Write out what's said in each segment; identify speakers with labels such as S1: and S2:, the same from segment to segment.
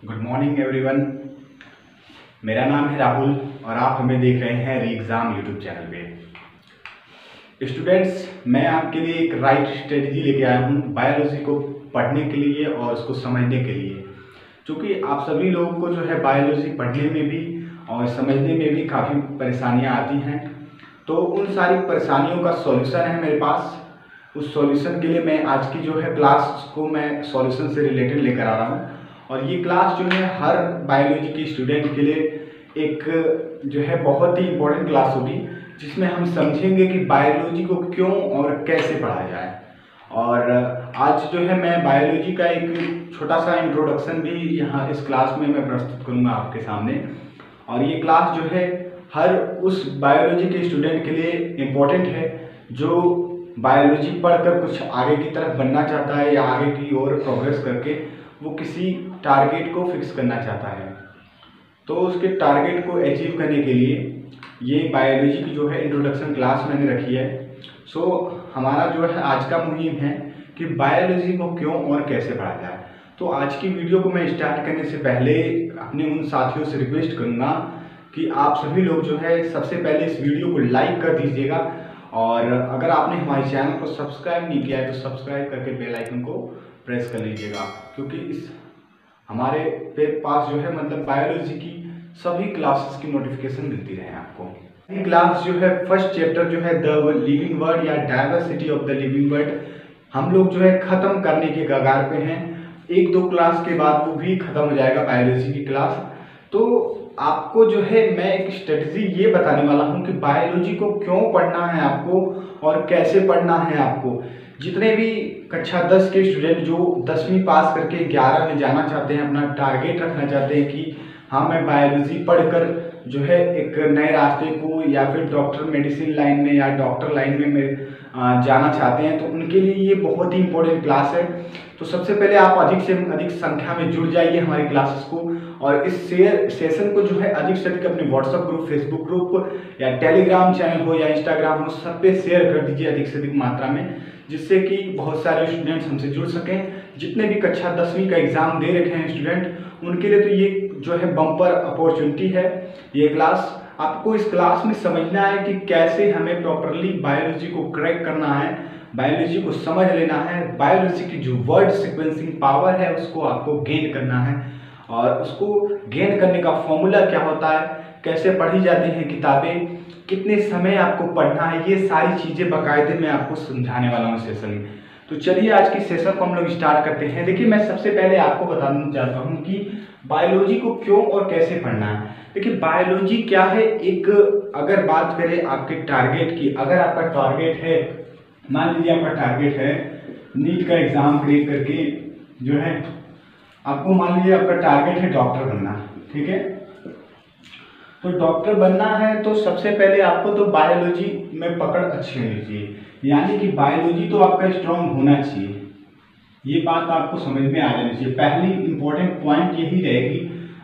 S1: Good morning everyone. मेरा नाम है राहुल और आप हमें देख रहे हैं री एग्ज़ाम यूट्यूब चैनल पे। स्टूडेंट्स, मैं आपके लिए एक राइट स्ट्रेटजी लेके आया हूँ बायोलॉजी को पढ़ने के लिए और उसको समझने के लिए, क्योंकि आप सभी लोगों को जो है बायोलॉजी पढ़ने में भी और समझने में भी काफ़ी परेशानियाँ आती हैं। तो उन सारी परेशानियों का सॉल्यूशन है मेरे पास। उस सॉल्यूशन के लिए मैं आज की जो है क्लास को मैं सॉल्यूशन से रिलेटेड लेकर आ रहा हूँ। और ये क्लास जो है हर बायोलॉजी के स्टूडेंट के लिए एक जो है बहुत ही इम्पोर्टेंट क्लास होगी, जिसमें हम समझेंगे कि बायोलॉजी को क्यों और कैसे पढ़ाया जाए। और आज जो है मैं बायोलॉजी का एक छोटा सा इंट्रोडक्शन भी यहाँ इस क्लास में मैं प्रस्तुत करूँगा आपके सामने। और ये क्लास जो है हर उस बायोलॉजी के स्टूडेंट के लिए इम्पोर्टेंट है जो बायोलॉजी पढ़कर कुछ आगे की तरफ बनना चाहता है या आगे की ओर प्रोग्रेस करके वो किसी टारगेट को फिक्स करना चाहता है। तो उसके टारगेट को अचीव करने के लिए ये बायोलॉजी की जो है इंट्रोडक्शन क्लास मैंने रखी है। सो हमारा जो है आज का मुहिम है कि बायोलॉजी को क्यों और कैसे पढ़ा जाए। तो आज की वीडियो को मैं स्टार्ट करने से पहले अपने उन साथियों से रिक्वेस्ट करूँगा कि आप सभी लोग जो है सबसे पहले इस वीडियो को लाइक कर दीजिएगा, और अगर आपने हमारे चैनल को सब्सक्राइब नहीं किया है तो सब्सक्राइब करके बेल आइकन को प्रेस कर लीजिएगा, क्योंकि इस हमारे पास जो है मतलब बायोलॉजी की सभी क्लासेस की नोटिफिकेशन मिलती रहे आपको। ये क्लास जो है फर्स्ट चैप्टर जो है द लिविंग वर्ड या diversity of the living word, हम लोग जो है ख़त्म करने के कगार पे हैं। एक दो क्लास के बाद वो भी ख़त्म हो जाएगा बायोलॉजी की क्लास। तो आपको जो है मैं एक स्ट्रेटजी ये बताने वाला हूँ कि बायोलॉजी को क्यों पढ़ना है आपको और कैसे पढ़ना है आपको। जितने भी कक्षा 10 के स्टूडेंट जो 10वीं पास करके 11 में जाना चाहते हैं, अपना टारगेट रखना चाहते हैं कि हाँ मैं बायोलॉजी पढ़कर जो है एक नए रास्ते को या फिर डॉक्टर मेडिसिन लाइन में या डॉक्टर लाइन में जाना चाहते हैं, तो उनके लिए ये बहुत ही इंपॉर्टेंट क्लास है। तो सबसे पहले आप अधिक से अधिक संख्या में जुड़ जाइए हमारी क्लासेस को, और इस सेशन को जो है अधिक से अधिक अपने व्हाट्सएप ग्रुप, फेसबुक ग्रुप या टेलीग्राम चैनल हो या इंस्टाग्राम हो, सब पे शेयर कर दीजिए अधिक से अधिक मात्रा में, जिससे कि बहुत सारे स्टूडेंट्स हमसे जुड़ सकें। जितने भी कक्षा 10वीं का एग्ज़ाम दे रखे हैं स्टूडेंट, उनके लिए तो ये जो है बम्पर अपॉर्चुनिटी है ये क्लास। आपको इस क्लास में समझना है कि कैसे हमें प्रॉपरली बायोलॉजी को क्रैक करना है, बायोलॉजी को समझ लेना है, बायोलॉजी की जो वर्ड सीक्वेंसिंग पावर है उसको आपको गेन करना है, और उसको गेन करने का फॉर्मूला क्या होता है, कैसे पढ़ी जाती हैं किताबें, कितने समय आपको पढ़ना है, ये सारी चीज़ें बाकायदे मैं आपको समझाने वाला हूँ सेशन में। तो चलिए आज की सेशन को हम लोग स्टार्ट करते हैं। देखिए, मैं सबसे पहले आपको बताना चाहता हूँ कि बायोलॉजी को क्यों और कैसे पढ़ना है। देखिए, बायोलॉजी क्या है, एक अगर बात करें आपके टारगेट की, अगर आपका टारगेट है, मान लीजिए आपका टारगेट है नीट का एग्ज़ाम क्रैक करके जो है आपको, मान लीजिए आपका टारगेट है डॉक्टर बनना, ठीक है। तो डॉक्टर बनना है तो सबसे पहले आपको तो बायोलॉजी में पकड़ अच्छी होनी चाहिए, यानी कि बायोलॉजी तो आपका स्ट्रॉन्ग होना चाहिए। ये बात आपको समझ में आ जानी चाहिए। पहली इंपॉर्टेंट पॉइंट यही रहेगी,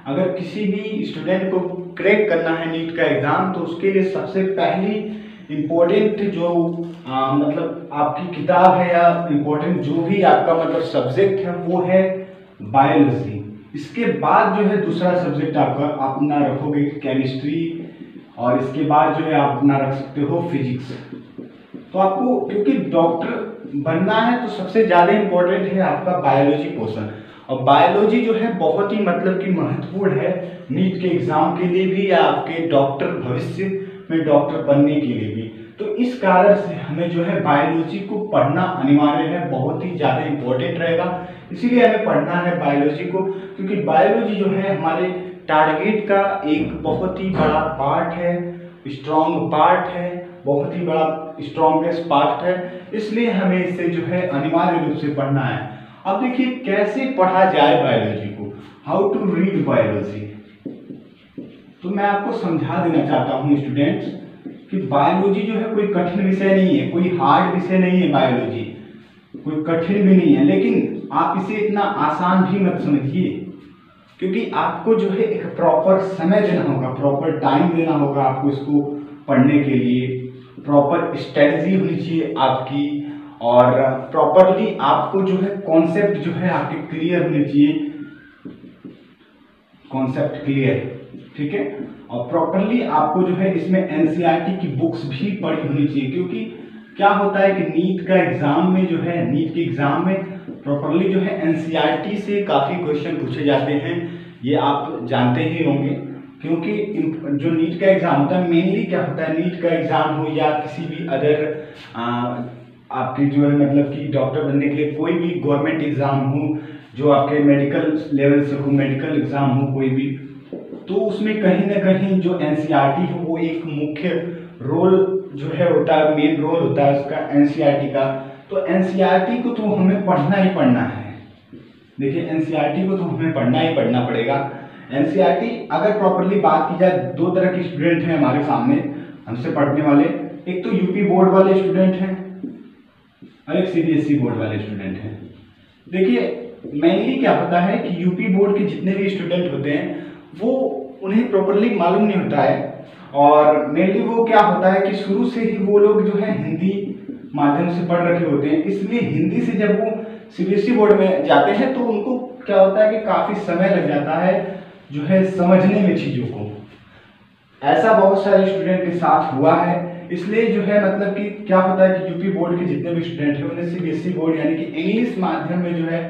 S1: अगर किसी भी स्टूडेंट को क्रैक करना है नीट का एग्ज़ाम, तो उसके लिए सबसे पहली इम्पोर्टेंट जो मतलब आपकी किताब है या इम्पोर्टेंट जो भी आपका मतलब सब्जेक्ट है वो है बायोलॉजी। इसके बाद जो है दूसरा सब्जेक्ट आपका आप अपना रखोगे केमिस्ट्री, और इसके बाद जो है आप अपना रख सकते हो फिजिक्स। तो आपको क्योंकि डॉक्टर बनना है तो सबसे ज़्यादा इम्पोर्टेंट है आपका बायोलॉजी पोर्शन, और बायोलॉजी जो है बहुत ही मतलब कि महत्वपूर्ण है नीट के एग्ज़ाम के लिए भी या आपके डॉक्टर भविष्य में डॉक्टर बनने के लिए भी। तो इस कारण से हमें जो है बायोलॉजी को पढ़ना अनिवार्य है, बहुत ही ज़्यादा इम्पोर्टेंट रहेगा। इसीलिए हमें पढ़ना है बायोलॉजी को, क्योंकि बायोलॉजी जो है हमारे टारगेट का एक बहुत ही बड़ा पार्ट है, स्ट्रॉन्ग पार्ट है, बहुत ही बड़ा स्ट्रॉन्गेस्ट पार्ट है। इसलिए हमें इसे जो है अनिवार्य रूप से पढ़ना है। अब देखिए कैसे पढ़ा जाए बायोलॉजी को, हाउ टू रीड बायोलॉजी। तो मैं आपको समझा देना चाहता हूँ स्टूडेंट्स कि बायोलॉजी जो है कोई कठिन विषय नहीं है, कोई हार्ड विषय नहीं है, बायोलॉजी कोई कठिन भी नहीं है, लेकिन आप इसे इतना आसान भी मत समझिए, क्योंकि आपको जो है एक प्रॉपर समय देना होगा, प्रॉपर टाइम देना होगा आपको इसको पढ़ने के लिए, प्रॉपर स्ट्रेटजी होनी चाहिए आपकी, और प्रॉपरली आपको जो है कॉन्सेप्ट जो है आपके क्लियर होने चाहिए। कॉन्सेप्ट क्लियर, ठीक है। और प्रॉपरली आपको जो है इसमें एनसीईआरटी की बुक्स भी पढ़ी होनी चाहिए, क्योंकि क्या होता है कि नीट का एग्जाम में जो है, नीट के एग्जाम में प्रॉपरली जो है एनसीईआरटी से काफ़ी क्वेश्चन पूछे जाते हैं, ये आप जानते ही होंगे। क्योंकि जो नीट का एग्जाम होता है, मेनली क्या होता है, नीट का एग्जाम हो या किसी भी अदर आपकी जो है मतलब कि डॉक्टर बनने के लिए कोई भी गवर्नमेंट एग्जाम हो, जो आपके मेडिकल लेवल से हो, मेडिकल एग्जाम हो कोई भी, तो उसमें कहीं ना कहीं जो एनसीईआरटी है वो एक मुख्य रोल जो है होता है, मेन रोल होता है उसका एनसीईआरटी का। तो एनसीईआरटी को तो हमें पढ़ना ही पढ़ना है। देखिए एनसीईआरटी को तो हमें पढ़ना ही पढ़ना पड़ेगा। एनसीईआरटी अगर प्रॉपरली बात की जाए, दो तरह के स्टूडेंट हैं हमारे सामने हमसे पढ़ने वाले, एक तो यूपी बोर्ड वाले स्टूडेंट हैं और एक सीबीएसई बोर्ड वाले स्टूडेंट हैं। देखिए मेनली क्या होता है कि यूपी बोर्ड के जितने भी स्टूडेंट होते हैं वो उन्हें प्रॉपरली मालूम नहीं होता है, और मेनली वो क्या होता है कि शुरू से ही वो लोग जो है हिंदी माध्यम से पढ़ रखे होते हैं, इसलिए हिंदी से जब वो सीबीएसई बोर्ड में जाते हैं तो उनको क्या होता है कि काफ़ी समय लग जाता है जो है समझने में चीज़ों को। ऐसा बहुत सारे स्टूडेंट के साथ हुआ है, इसलिए जो है मतलब कि क्या होता है कि यूपी बोर्ड के जितने भी स्टूडेंट हैं उन्हें सीबीएसई बोर्ड यानी कि इंग्लिश माध्यम में जो है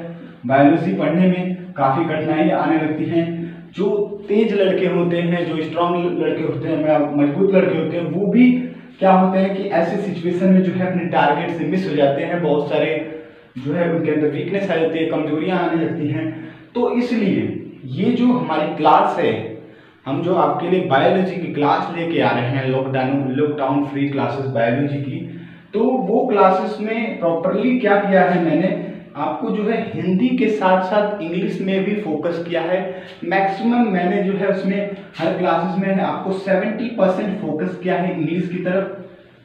S1: बायोलॉजी पढ़ने में काफ़ी कठिनाइयाँ आने लगती हैं। जो तेज लड़के होते हैं, जो स्ट्रांग लड़के होते हैं, मजबूत लड़के होते हैं, वो भी क्या होते हैं कि ऐसे सिचुएशन में जो है अपने टारगेट से मिस हो जाते हैं। बहुत सारे जो है उनके अंदर वीकनेस आ जाती है, कमजोरियां आने लगती हैं। तो इसलिए ये जो हमारी क्लास है, हम जो आपके लिए बायोलॉजी की क्लास लेके आ रहे हैं, लॉकडाउन फ्री क्लासेस बायोलॉजी की, तो वो क्लासेस में प्रॉपरली क्या किया है मैंने, आपको जो है हिंदी के साथ साथ इंग्लिश में भी फोकस किया है। मैक्सिमम मैंने जो है उसमें हर क्लासेस में आपको 70% फोकस किया है इंग्लिश की तरफ,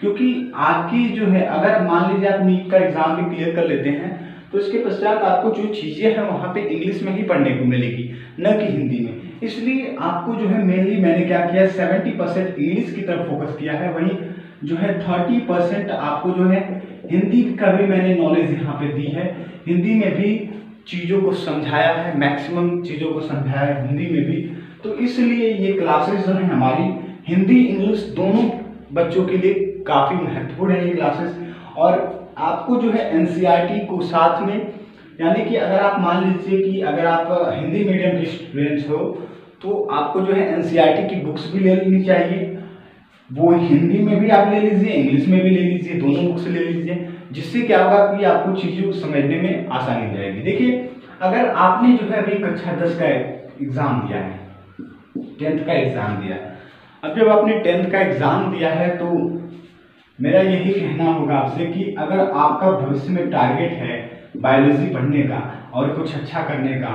S1: क्योंकि आपकी जो है अगर मान लीजिए आप नीट का एग्जाम भी क्लियर कर लेते हैं तो इसके पश्चात आपको जो चीज़ें हैं वहाँ पे इंग्लिश में ही पढ़ने को मिलेगी, न कि हिंदी में। इसलिए आपको जो है मेनली मैंने क्या किया, 70% इंग्लिश की तरफ फोकस किया है, वहीं जो है 30% आपको जो है हिंदी का भी मैंने नॉलेज यहाँ पे दी है। हिंदी में भी चीज़ों को समझाया है, मैक्सिमम चीज़ों को समझाया है हिंदी में भी। तो इसलिए ये क्लासेस जो है हमारी हिंदी इंग्लिश दोनों बच्चों के लिए काफ़ी महत्वपूर्ण है ये क्लासेस। और आपको जो है एनसीईआरटी को साथ में, यानी कि अगर आप मान लीजिए कि अगर आप हिंदी मीडियम के स्टूडेंट्स हो तो आपको जो है एनसीईआरटी की बुक्स भी ले लेनी चाहिए। वो हिंदी में भी आप ले लीजिए, इंग्लिश में भी ले लीजिए, दोनों बुक्स ले लीजिए, जिससे क्या होगा कि आपको चीज़ों को समझने में आसानी हो जाएगी। देखिए अगर आपने जो है अभी कक्षा 10 का एग्ज़ाम दिया है, 10th का एग्ज़ाम दिया है, अब जब आपने 10th का एग्ज़ाम दिया है तो मेरा यही कहना होगा आपसे कि अगर आपका भविष्य में टारगेट है बायोलॉजी पढ़ने का और कुछ अच्छा करने का,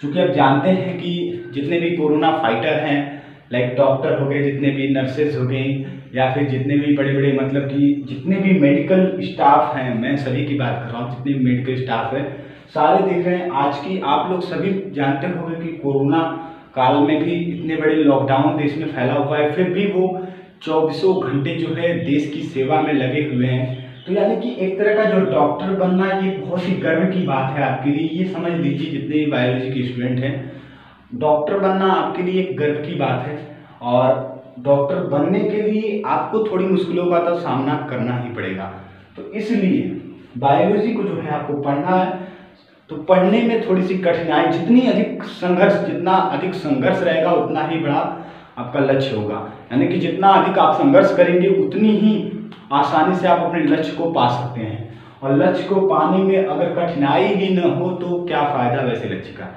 S1: चूँकि आप जानते हैं कि जितने भी कोरोना फाइटर हैं, लाइक डॉक्टर हो गए, जितने भी नर्सेज हो गई, या फिर जितने भी बड़े बड़े मतलब कि जितने भी मेडिकल स्टाफ हैं, मैं सभी की बात कर रहा हूँ, जितने भी मेडिकल स्टाफ है सारे देख रहे हैं। आज की आप लोग सभी जानते होंगे कि कोरोना काल में भी इतने बड़े लॉकडाउन देश में फैला हुआ है, फिर भी वो 24 घंटे जो है देश की सेवा में लगे हुए हैं। तो यानी कि एक तरह का जो डॉक्टर बनना ये बहुत ही गर्व की बात है आपके लिए। ये समझ लीजिए जितने भी बायोलॉजी के स्टूडेंट हैं, डॉक्टर बनना आपके लिए एक गर्व की बात है। और डॉक्टर बनने के लिए आपको थोड़ी मुश्किलों का तो सामना करना ही पड़ेगा। तो इसलिए बायोलॉजी को जो है आपको पढ़ना है, तो पढ़ने में थोड़ी सी कठिनाई, जितना अधिक संघर्ष रहेगा उतना ही बड़ा आपका लक्ष्य होगा। यानी कि जितना अधिक आप संघर्ष करेंगे उतनी ही आसानी से आप अपने लक्ष्य को पा सकते हैं। और लक्ष्य को पाने में अगर कठिनाई ही न हो तो क्या फ़ायदा वैसे लक्ष्य का,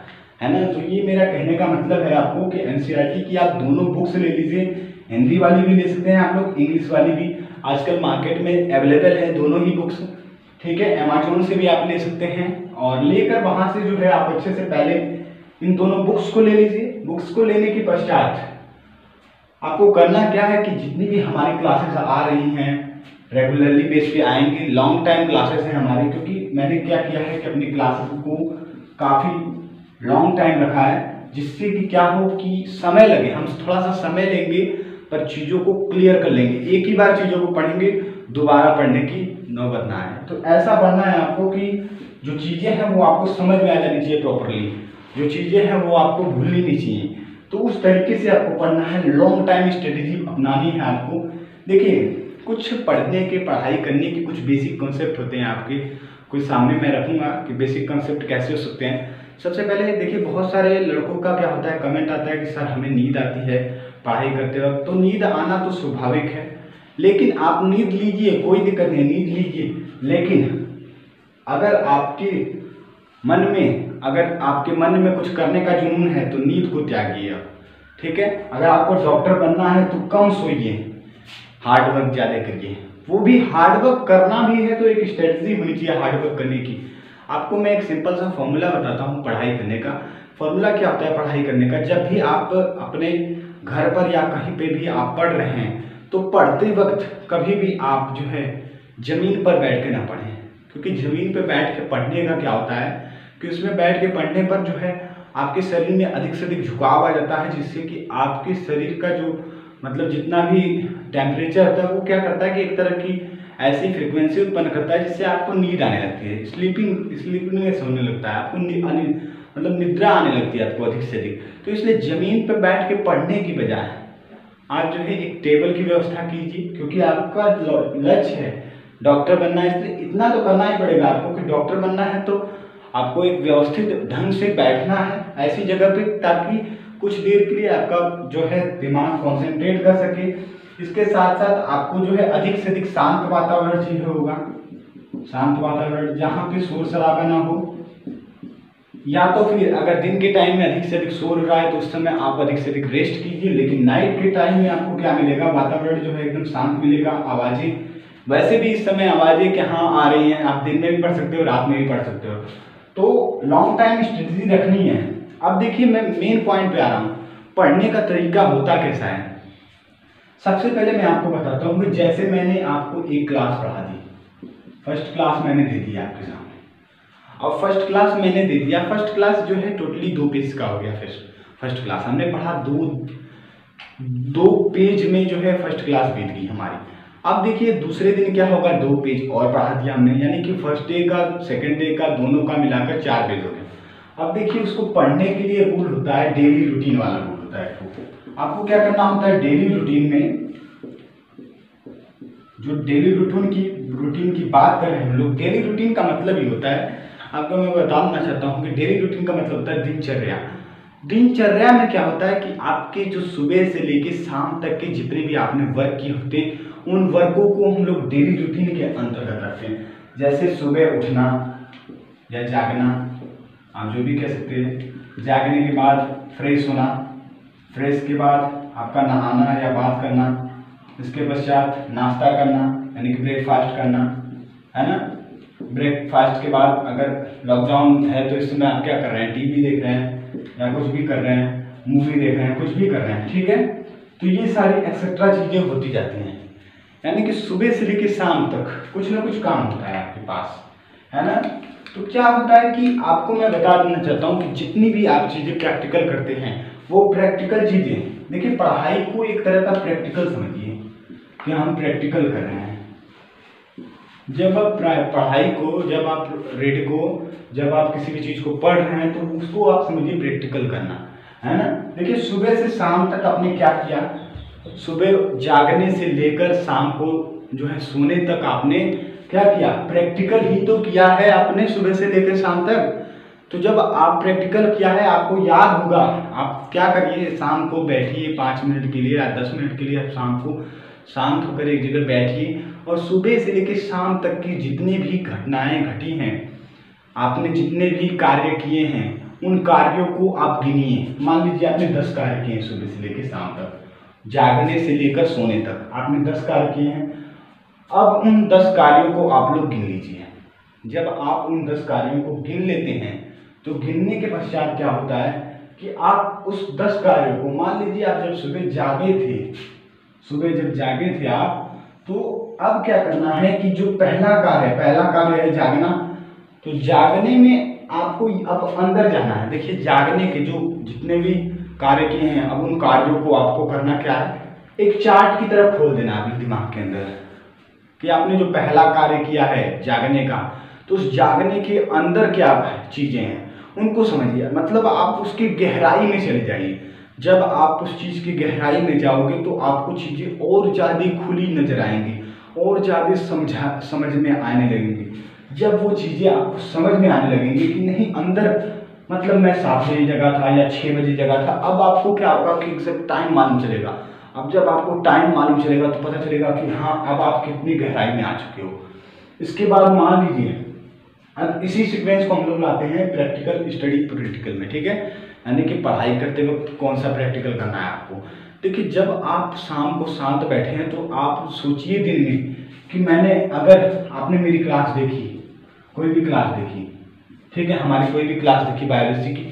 S1: है ना। तो ये मेरा कहने का मतलब है आपको कि एनसीईआरटी की आप दोनों बुक्स ले लीजिए, हिंदी वाली भी ले सकते हैं आप लोग, इंग्लिश वाली भी आजकल मार्केट में अवेलेबल है दोनों ही बुक्स, ठीक है। अमेजोन से भी आप ले सकते हैं, और लेकर वहाँ से जो है आप अच्छे से पहले इन दोनों बुक्स को ले लीजिए। बुक्स को लेने के पश्चात आपको करना क्या है कि जितनी भी हमारी क्लासेस आ रही हैं रेगुलरली बेस पे आएंगी, लॉन्ग टाइम क्लासेस हैं हमारी, क्योंकि मैंने क्या किया है कि अपनी क्लासेस को काफ़ी लॉन्ग टाइम रखा है, जिससे कि क्या हो कि समय लगे, हम थोड़ा सा समय लेंगे पर चीज़ों को क्लियर कर लेंगे। एक ही बार चीज़ों को पढ़ेंगे, दोबारा पढ़ने की नौबत ना आए। तो ऐसा पढ़ना है आपको कि जो चीज़ें हैं वो आपको समझ में आ जानी चाहिए प्रॉपरली। जो चीज़ें हैं वो आपको भूलनी नहीं चाहिए। तो उस तरीके से आपको पढ़ना है, लॉन्ग टाइम स्ट्रेटेजी अपनानी है आपको। देखिए कुछ पढ़ाई करने के कुछ बेसिक कॉन्सेप्ट होते हैं आपके, कुछ सामने मैं रखूँगा कि बेसिक कॉन्सेप्ट कैसे हो सकते हैं। सबसे पहले देखिए बहुत सारे लड़कों का क्या होता है, कमेंट आता है कि सर हमें नींद आती है पढ़ाई करते वक्त। तो नींद आना तो स्वाभाविक है, लेकिन आप नींद लीजिए, कोई दिक्कत नहीं, नींद लीजिए। लेकिन अगर आपके मन में कुछ करने का जुनून है तो नींद को त्यागिए आप, ठीक है। अगर आपको डॉक्टर बनना है तो कम सोइए, हार्ड वर्क ज़्यादा करिए। वो भी हार्ड वर्क करना भी है तो एक स्ट्रेटजी होनी चाहिए हार्ड वर्क करने की। आपको मैं एक सिंपल सा फॉर्मूला बताता हूँ पढ़ाई करने का। फॉर्मूला क्या होता है पढ़ाई करने का, जब भी आप अपने घर पर या कहीं पे भी आप पढ़ रहे हैं तो पढ़ते वक्त कभी भी आप जो है ज़मीन पर बैठ के ना पढ़ें, क्योंकि ज़मीन पर बैठ के पढ़ने का क्या होता है कि उसमें बैठ के पढ़ने पर जो है आपके शरीर में अधिक से अधिक झुकाव आ जाता है, जिससे कि आपके शरीर का जो मतलब जितना भी टेम्परेचर होता है वो क्या करता है कि एक तरह की ऐसी फ्रीक्वेंसी उत्पन्न करता है जिससे आपको नींद आने लगती है, स्लीपिंगनेस होने लगता है, आपको मतलब निद्रा आने लगती है आपको अधिक से अधिक। तो इसलिए ज़मीन पर बैठ के पढ़ने की बजाय आप जो है एक टेबल की व्यवस्था कीजिए, क्योंकि आपका लक्ष्य है डॉक्टर बनना है, इसलिए इतना तो करना ही पड़ेगा आपको कि डॉक्टर बनना है तो आपको एक व्यवस्थित ढंग से बैठना है ऐसी जगह पे, ताकि कुछ देर के लिए आपका जो है दिमाग कॉन्सेंट्रेट कर सके। इसके साथ साथ आपको जो है अधिक से अधिक शांत वातावरण चाहिए होगा, शांत वातावरण जहाँ पे शोर शराबा ना हो, या तो फिर अगर दिन के टाइम में अधिक से अधिक शोर हो रहा है तो उस समय आप अधिक से अधिक रेस्ट कीजिए। लेकिन नाइट के टाइम में आपको क्या मिलेगा, वातावरण जो है एकदम शांत मिलेगा। आवाज़ें वैसे भी इस समय आवाज़ें कहाँ आ रही हैं, आप दिन में भी पढ़ सकते हो रात में भी पढ़ सकते हो, तो लॉन्ग टाइम स्ट्रेटजी रखनी है। अब देखिए मैं मेन पॉइंट पे आ रहा हूँ, पढ़ने का तरीका होता कैसा है। सबसे पहले मैं आपको बताता हूँ कि जैसे मैंने आपको एक क्लास पढ़ा दी, फर्स्ट क्लास मैंने दे दिया आपके सामने। अब फर्स्ट क्लास मैंने दे दिया, फर्स्ट क्लास जो है टोटली 2 पेज का हो गया। फर्स्ट क्लास हमने पढ़ा, दो पेज में जो है फर्स्ट क्लास बीत गई हमारी। अब देखिए दूसरे दिन क्या होगा, 2 पेज और पढ़ा दिया हमने, यानी कि फर्स्ट डे का सेकंड डे का दोनों का मिलाकर 4 पेज हो गए। अब देखिए उसको पढ़ने के लिए रूल होता है, डेली रूटीन वाला रूल होता है। आपको क्या करना होता है, डेली रूटीन में जो डेली रूटीन की बात कर रहे हैं हम लोग, डेली रूटीन का मतलब ही होता है, आपको मैं बताना चाहता हूँ कि डेली रूटीन का मतलब होता है दिनचर्या। दिनचर्या में क्या होता है कि आपके जो सुबह से लेके शाम तक के जितने भी आपने वर्क किए होते हैं उन वर्कों को हम लोग डेली रूटीन के अंतर्गत रखते हैं। जैसे सुबह उठना या जागना, आप जो भी कह सकते हैं, जागने के बाद फ्रेश होना, फ्रेश के बाद आपका नहाना या बात करना, इसके पश्चात नाश्ता करना यानी कि ब्रेकफास्ट करना, है ना। ब्रेकफास्ट के बाद अगर लॉकडाउन है तो इस समय आप क्या कर रहे हैं, टीवी देख रहे हैं या कुछ भी कर रहे हैं, मूवी देख रहे हैं, कुछ भी कर रहे हैं, ठीक है। तो ये सारी एक्सेट्रा चीज़ें होती जाती हैं, यानी कि सुबह से लेकर शाम तक कुछ ना कुछ काम होता है आपके पास, है ना। तो क्या होता है कि आपको मैं बता देना चाहता हूँ कि जितनी भी आप चीज़ें प्रैक्टिकल करते हैं वो प्रैक्टिकल चीज़ें, देखिए पढ़ाई को एक तरह का प्रैक्टिकल समझिए कि हम प्रैक्टिकल कर रहे हैं। जब आप पढ़ाई को, जब आप किसी भी चीज़ को पढ़ रहे हैं तो उसको आप समझिए प्रैक्टिकल करना, है ना। देखिए सुबह से शाम तक आपने क्या किया, सुबह जागने से लेकर शाम को जो है सोने तक आपने क्या किया, प्रैक्टिकल ही तो किया है आपने सुबह से लेकर शाम तक। तो जब आप प्रैक्टिकल किया है आपको याद होगा, आप क्या करिए, शाम को बैठिए 5 मिनट के लिए या 10 मिनट के लिए, आप शाम को शांत होकर एक जगह बैठिए और सुबह से लेकर शाम तक की जितनी भी घटनाएं घटी हैं, आपने जितने भी कार्य किए हैं उन कार्यों को आप गिनिए। मान लीजिए आपने 10 कार्य किए हैं सुबह से लेकर शाम तक, जागने से लेकर सोने तक आपने 10 कार्य किए हैं। अब उन 10 कार्यों को आप लोग गिन लीजिए। जब आप उन 10 कार्यों को गिन लेते हैं तो गिनने के पश्चात क्या होता है कि आप उस 10 कार्यों को, मान लीजिए आप जब सुबह जब जागे थे आप, तो अब क्या करना है कि जो पहला कार्य है जागना, तो जागने में आपको अब अंदर जाना है। देखिए जागने के जो जितने भी कार्य किए हैं, अब उन कार्यों को आपको करना क्या है, एक चार्ट की तरह खोल देना अपने दिमाग के अंदर कि आपने जो पहला कार्य किया है जागने का, तो उस जागने के अंदर क्या चीज़ें हैं उनको समझिए, मतलब आप उसकी गहराई में चले जाइए। जब आप उस चीज़ की गहराई में जाओगे तो आपको चीज़ें और ज़्यादा खुली नजर आएंगी और ज़्यादा समझ में आने लगेंगी। जब वो चीज़ें आपको समझ में आने लगेंगी कि नहीं अंदर, मतलब मैं 7 बजे जगह था या 6 बजे जगह था, अब आपको क्या होगा कि एग्जैक्ट टाइम मालूम चलेगा। अब जब आपको टाइम मालूम चलेगा तो पता चलेगा कि हाँ अब आप कितनी गहराई में आ चुके हो। इसके बाद मान लीजिए अब इसी सीक्वेंस को हम लोग लाते हैं प्रैक्टिकल स्टडी प्रैक्टिकल में, ठीक है, यानी कि पढ़ाई करते वक्त कौन सा प्रैक्टिकल करना है आपको। देखिए जब आप शाम को शांत बैठे हैं तो आप सोचिए दिन में कि मैंने, अगर आपने मेरी क्लास देखी, कोई भी क्लास देखी, ठीक है, हमारी कोई भी क्लास देखी बायोलॉजी की,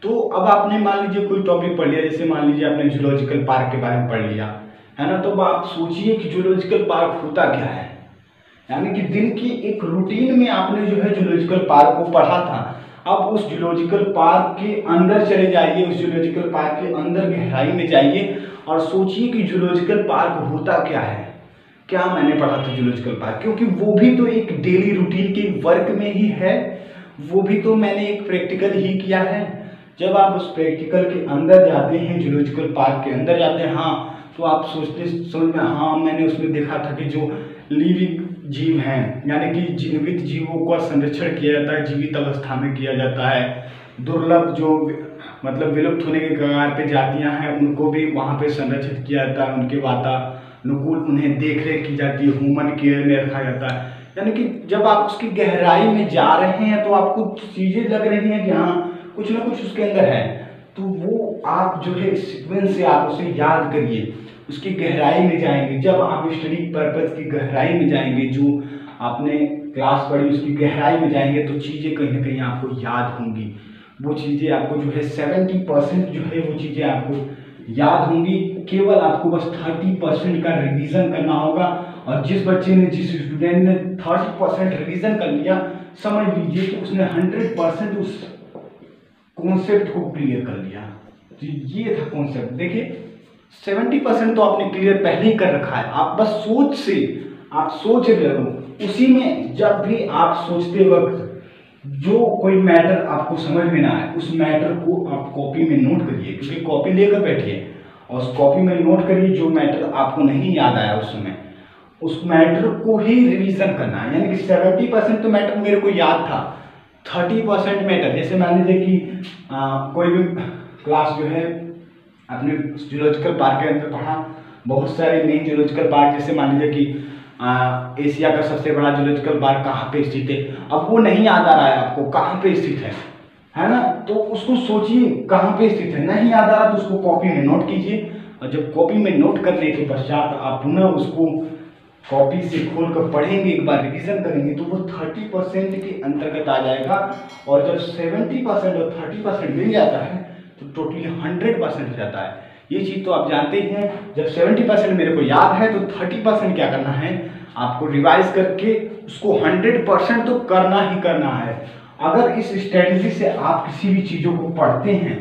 S1: तो अब आपने मान लीजिए कोई टॉपिक पढ़ लिया, जैसे मान लीजिए आपने जूलॉजिकल पार्क के बारे में पढ़ लिया, है ना, तो अब आप सोचिए कि जूलॉजिकल पार्क होता क्या है। यानी कि दिन की एक रूटीन में आपने जो है जूलॉजिकल पार्क को पढ़ा था, अब उस जूलॉजिकल पार्क के अंदर चले जाइए, उस जूलॉजिकल पार्क के अंदर गहराई में जाइए और सोचिए कि जूलॉजिकल पार्क होता क्या है, क्या मैंने पढ़ा था जूलॉजिकल पार्क, क्योंकि वो भी तो एक डेली रूटीन के वर्क में ही है, वो भी तो मैंने एक प्रैक्टिकल ही किया है। जब आप उस प्रैक्टिकल के अंदर जाते हैं, जूलॉजिकल पार्क के अंदर जाते हैं, हाँ, तो आप सोचते समझ में, हाँ मैंने उसमें देखा था कि जो लिविंग जीव हैं, यानी कि जीवित जीवों का संरक्षण किया जाता है, जीवित अवस्था में किया जाता है। दुर्लभ जो मतलब विलुप्त होने के कगार पे जातियां हैं उनको भी वहाँ पे संरक्षित किया जाता है, उनके वातानुकूल उन्हें देख रेख की जाती है, ह्यूमन केयर में रखा जाता है। यानी कि जब आप उसकी गहराई में जा रहे हैं तो आपको चीजें लग रही हैं कि हाँ कुछ ना कुछ उसके अंदर है, तो वो आप जो है सीक्वेंस से आप उसे याद करिए, उसकी गहराई में जाएंगे। जब आप स्टडी पर्पज की गहराई में जाएंगे, जो आपने क्लास पढ़ी उसकी गहराई में जाएंगे, तो चीज़ें कहीं ना कहीं आपको याद होंगी। वो चीज़ें आपको जो है 70% जो है वो चीज़ें आपको याद होंगी। केवल आपको बस 30% का रिवीजन करना होगा। और जिस बच्चे ने, जिस स्टूडेंट ने 30% रिवीजन कर लिया, समझ लीजिए कि उसने 100% उस कॉन्सेप्ट को क्लियर कर लिया। तो ये था कॉन्सेप्ट। देखिए 70% तो आपने क्लियर पहले ही कर रखा है, आप बस सोच से आप सोच रहे हो, उसी में जब भी आप सोचते वक्त जो कोई मैटर आपको समझ में ना आए, उस मैटर को आप कॉपी में नोट करिए, क्योंकि कॉपी लेकर बैठिए और उस कॉपी में नोट करिए जो मैटर आपको नहीं याद आया उस समय, उस मैटर को ही रिवीजन करना है। यानी कि 70% तो मैटर मेरे को याद था, 30% मैटर, जैसे मान लीजिए कि कोई भी क्लास जो है अपने जूलॉजिकल पार्क के अंदर पढ़ा, बहुत सारे मेन जूलॉजिकल पार्क, जैसे मान लीजिए कि एशिया का सबसे बड़ा जूलॉजिकल पार्क कहाँ पे स्थित है, अब वो नहीं याद आ रहा है आपको कहाँ पे स्थित है ना, तो उसको सोचिए कहाँ पे स्थित है। नहीं याद आ रहा तो उसको कॉपी में नोट कीजिए, और जब कॉपी में नोट करने के पश्चात आप पुनः उसको कॉपी से खोल कर पढ़ेंगे, एक बार रिवीजन करेंगे, तो वो 30% के अंतर्गत आ जाएगा। और जब 70% और 30% मिल जाता है तो टोटली 100% हो जाता है। ये चीज़ तो आप जानते ही हैं। जब 70% मेरे को याद है तो 30% क्या करना है, आपको रिवाइज करके उसको 100% तो करना ही करना है। अगर इस स्ट्रेटजी से आप किसी भी चीज़ों को पढ़ते हैं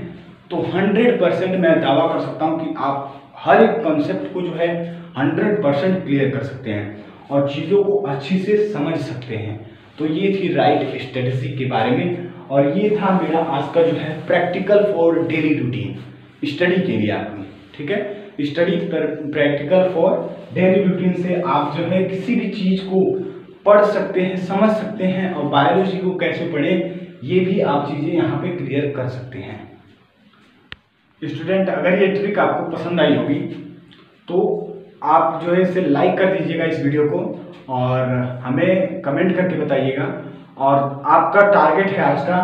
S1: तो 100% मैं दावा कर सकता हूँ कि आप हर एक कॉन्सेप्ट को जो है 100% क्लियर कर सकते हैं और चीज़ों को अच्छी से समझ सकते हैं। तो ये थी राइट स्ट्रेटजी के बारे में, और ये था मेरा आज का जो है practical for daily routine, study के लिए आपकी, ठीक है। Study practical for daily routine से आप जो है किसी भी चीज़ को पढ़ सकते हैं, समझ सकते हैं, और बायोलॉजी को कैसे पढ़ें ये भी आप चीज़ें यहाँ पे क्लियर कर सकते हैं। स्टूडेंट, अगर ये ट्रिक आपको पसंद आई होगी तो आप जो है इसे लाइक कर दीजिएगा इस वीडियो को, और हमें कमेंट करके बताइएगा। और आपका टारगेट है आज का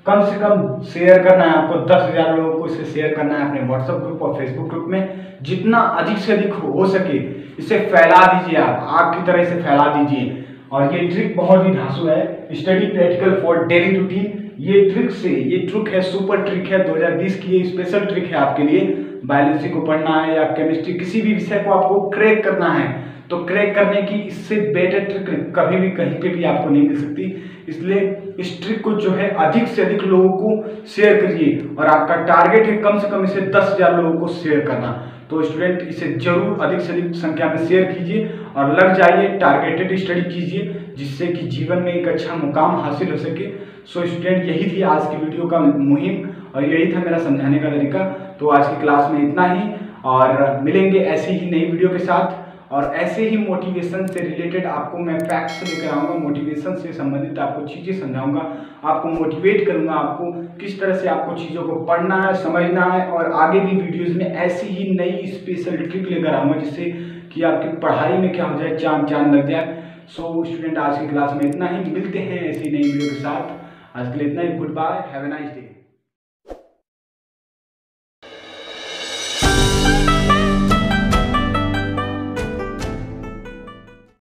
S1: कम से कम शेयर करना है, आपको 10,000 लोगों को इसे शेयर करना है अपने व्हाट्सएप ग्रुप और फेसबुक ग्रुप में। जितना अधिक से अधिक हो सके इसे फैला दीजिए, आप आग की तरह इसे फैला दीजिए। और ये ट्रिक बहुत ही धांसू है, study practical for daily routine. ये ट्रिक है, सुपर ट्रिक है, 2020 की ये स्पेशल ट्रिक है आपके लिए। बायोलॉजी को पढ़ना है या केमिस्ट्री, किसी भी विषय को आपको क्रैक करना है, तो क्रैक करने की इससे बेटर ट्रिक कभी भी कहीं पे भी आपको नहीं मिल सकती। इसलिए इस ट्रिक को जो है अधिक से अधिक लोगों को शेयर करिए, और आपका टारगेट है कम से कम इसे 10,000 लोगों को शेयर करना। तो स्टूडेंट इसे जरूर अधिक से अधिक संख्या में शेयर कीजिए और लग जाइए, टारगेटेड स्टडी कीजिए, जिससे कि जीवन में एक अच्छा मुकाम हासिल हो सके। सो स्टूडेंट, यही थी आज की वीडियो का मुहिम और यही था मेरा समझाने का तरीका। तो आज की क्लास में इतना ही, और मिलेंगे ऐसी ही नई वीडियो के साथ, और ऐसे ही मोटिवेशन से रिलेटेड आपको मैं फैक्ट्स लेकर आऊँगा, मोटिवेशन से संबंधित आपको चीज़ें समझाऊंगा, आपको मोटिवेट करूंगा, आपको किस तरह से आपको चीज़ों को पढ़ना है, समझना है, और आगे भी वीडियोस में ऐसी ही नई स्पेशल ट्रिक लेकर आऊँगा जिससे कि आपकी पढ़ाई में क्या हो जाए, चांद चांद लग जाए। सो स्टूडेंट, आज की क्लास में इतना ही, मिलते हैं ऐसी नई वीडियो के साथ। आज के लिए इतना ही, good bye, have a nice day.